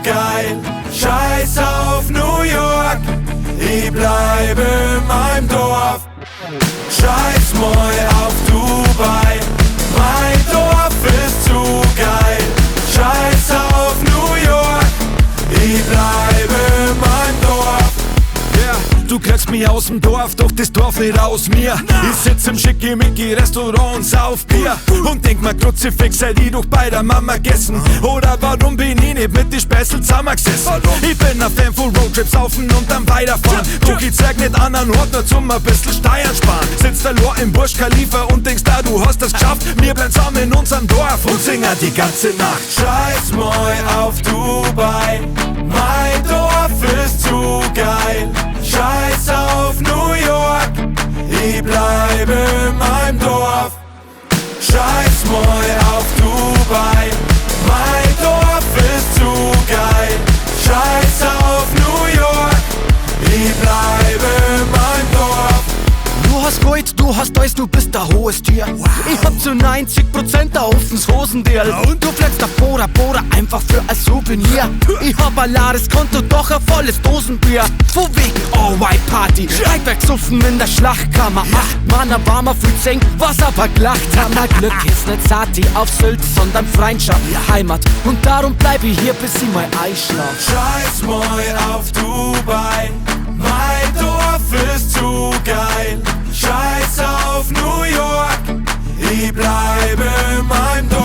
geil. Scheiß auf New York, ich bleibe in meinem Dorf. Scheiß mal auf Dubai, mein Dorf ist zu geil. Scheiß auf New York, ich bleibe in meinem Dorf. Du kriegst mich aus dem Dorf, doch das Dorf nicht aus mir. Ich sitz im Schickimicki-Restaurant und sauf Bier und denk mir, Kruzifix hätt ich doch bei der Mama gegessen. Oder warum bin ich nicht mit die Späßel zusammengesessen? Ich bin ein Fan von Roadtrips saufen und dann weiterfahren. Doch ich zeig nicht an einen Ort, nur zum ein bisschen Steuern sparen. Sitzt allein im Burj Khalifa und denkst da, du hast es geschafft. Wir bleiben zusammen in unserem Dorf und singen die ganze Nacht. Scheiß mal auf Dubai, mein Dorf ist zu geil. Scheiß auf New York, ich bleibe in meinem Dorf. Scheiß mal auf Dubai, mein Dorf ist zu geil. Scheiß auf New York, ich bleibe in meinem Dorf. Du hast Gold, du hast alles, du bist ein hohes Tier. Ich hab zu 90% ein offenes Hosendeal. Und du fleckst auf Bora Bora einfach für ein Souvenir. Ich hab ein leeres Konto, doch ein volles Dosenbier. Von wegen All-White-Party, Heimwerksuffen in der Schlachtkammer. 8 Mann, ein warmer Fühlseng, was aber gelacht haben. Mein Glück ist nicht Sati auf Sylt, sondern Freundschaft, Heimat. Und darum bleib ich hier, bis ich mal einschlaf. Scheiß mal auf Dubai, mein Dorf ist zu geil. Scheiß auf New York, ich bleibe in meinem Dorf.